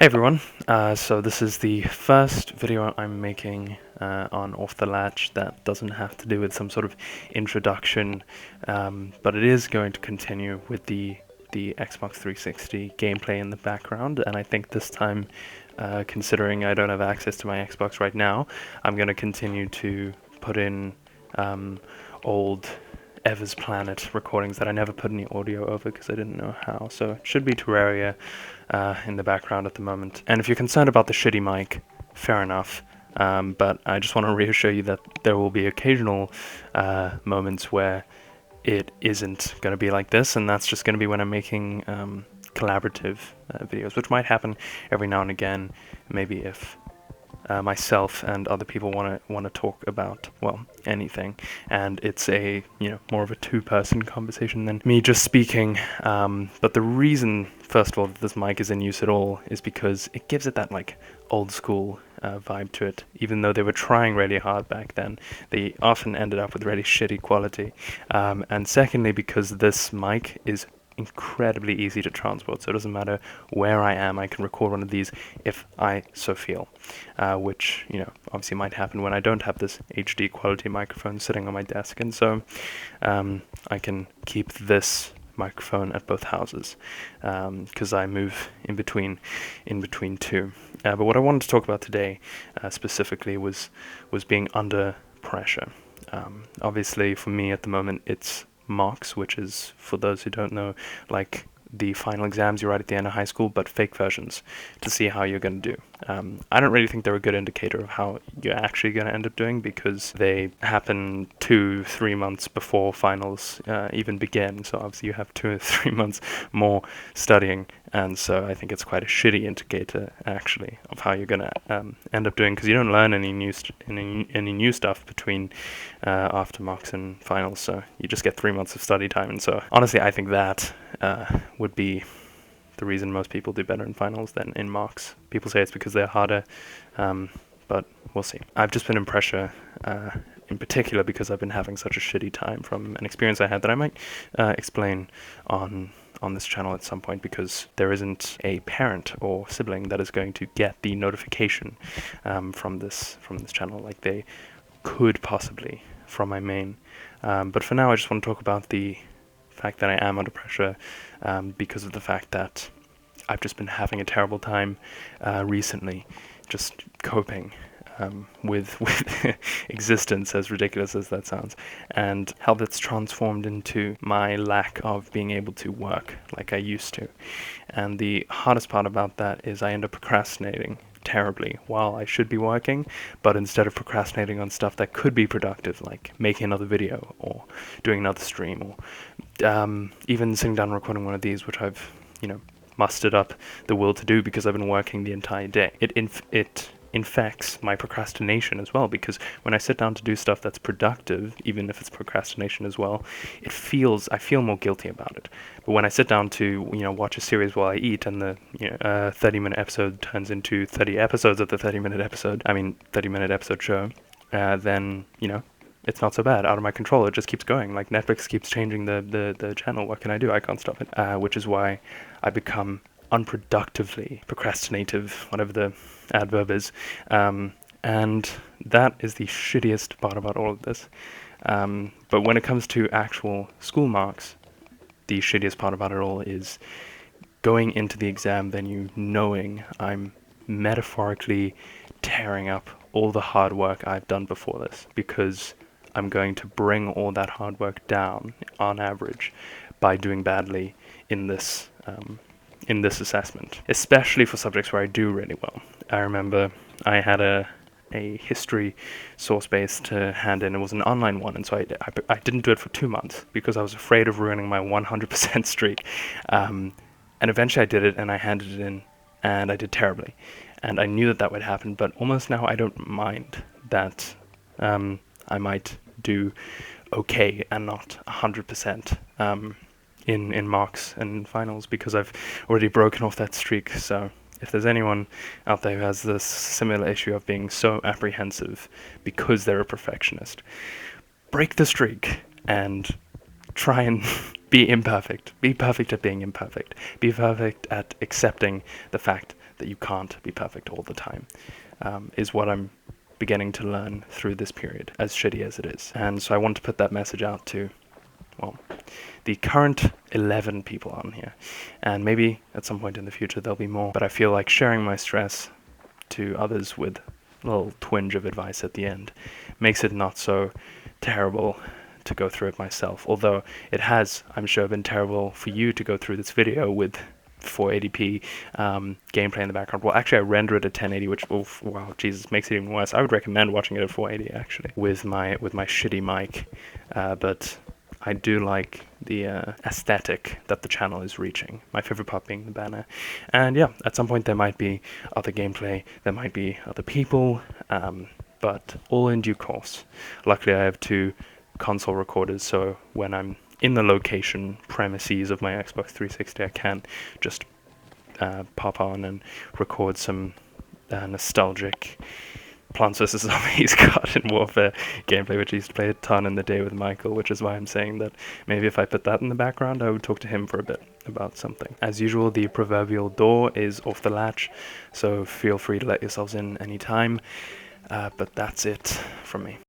Hey everyone, so this is the first video I'm making on Off the Latch that doesn't have to do with some sort of introduction, but it is going to continue with the Xbox 360 gameplay in the background, and I think this time, considering I don't have access to my Xbox right now, I'm going to continue to put in old Ever's Planet recordings that I never put any audio over because I didn't know how, so it should be Terraria in the background at the moment. And if you're concerned about the shitty mic, fair enough, but I just want to reassure you that there will be occasional moments where it isn't going to be like this, and that's just going to be when I'm making collaborative videos, which might happen every now and again, maybe if myself and other people want to talk about, well, anything, and it's a more of a two-person conversation than me just speaking. But the reason, first of all, that this mic is in use at all is because it gives it that like old school vibe to it. Even though they were trying really hard back then, they often ended up with really shitty quality. And secondly, because this mic is incredibly easy to transport, so it doesn't matter where I am, I can record one of these if I so feel, which obviously might happen when I don't have this HD quality microphone sitting on my desk, and so I can keep this microphone at both houses because I move in between two. But what I wanted to talk about today specifically was being under pressure. Obviously for me at the moment it's mocks, which is, for those who don't know, like the final exams you write at the end of high school, but fake versions to see how you're going to do. I don't really think they're a good indicator of how you're actually going to end up doing, because they happen 2-3 months before finals even begin, so obviously you have 2 or 3 months more studying, and so I think it's quite a shitty indicator actually of how you're going to end up doing, because you don't learn any new stuff between after mocks and finals, so you just get 3 months of study time. And so honestly I think that would be the reason most people do better in finals than in mocks. People say it's because they're harder, but we'll see. I've just been in pressure in particular because I've been having such a shitty time from an experience I had that I might explain on this channel at some point, because there isn't a parent or sibling that is going to get the notification from this channel like they could possibly from my main. But for now I just want to talk about the fact that I am under pressure because of the fact that I've just been having a terrible time recently, just coping with existence, as ridiculous as that sounds, and how that's transformed into my lack of being able to work like I used to. And the hardest part about that is I end up procrastinating terribly while I should be working, but instead of procrastinating on stuff that could be productive, like making another video or doing another stream, or even sitting down and recording one of these, which I've mustered up the will to do because I've been working the entire day. It infects my procrastination as well, because when I sit down to do stuff that's productive, even if it's procrastination as well, I feel more guilty about it. But when I sit down to watch a series while I eat, and the 30-minute episode turns into 30 episodes of the 30-minute episode show, then it's not so bad. Out of my control, it just keeps going. Like Netflix keeps changing the channel. What can I do? I can't stop it. Which is why I become unproductively procrastinative, whatever the adverb is, and that is the shittiest part about all of this. But when it comes to actual school marks, the shittiest part about it all is going into the exam venue knowing I'm metaphorically tearing up all the hard work I've done before this, because I'm going to bring all that hard work down on average by doing badly in this assessment, especially for subjects where I do really well. I remember I had a history source base to hand in. It was an online one, and so I didn't do it for 2 months because I was afraid of ruining my 100% streak. And eventually I did it, and I handed it in, and I did terribly. And I knew that would happen, but almost now I don't mind that I might do okay and not 100% in marks and finals, because I've already broken off that streak. So if there's anyone out there who has this similar issue of being so apprehensive because they're a perfectionist, break the streak and try and be imperfect. Be perfect at being imperfect. Be perfect at accepting the fact that you can't be perfect all the time, is what I'm beginning to learn through this period, as shitty as it is. And so I want to put that message out to, well, the current 11 people on here, and maybe at some point in the future there'll be more, but I feel like sharing my stress to others with a little twinge of advice at the end makes it not so terrible to go through it myself, although it has, I'm sure, been terrible for you to go through this video with 480p gameplay in the background. Well, actually I render it at 1080, which, oof, wow, Jesus, makes it even worse. I would recommend watching it at 480 actually, with my shitty mic, but I do like the aesthetic that the channel is reaching. My favorite part being the banner. And yeah, at some point there might be other gameplay, there might be other people, but all in due course. Luckily I have 2 console recorders, so when I'm in the location premises of my Xbox 360, I can just pop on and record some nostalgic Plants vs. Zombies Garden Warfare gameplay, which I used to play a ton in the day with Michael, which is why I'm saying that maybe if I put that in the background, I would talk to him for a bit about something. As usual, the proverbial door is off the latch, so feel free to let yourselves in anytime, but that's it from me.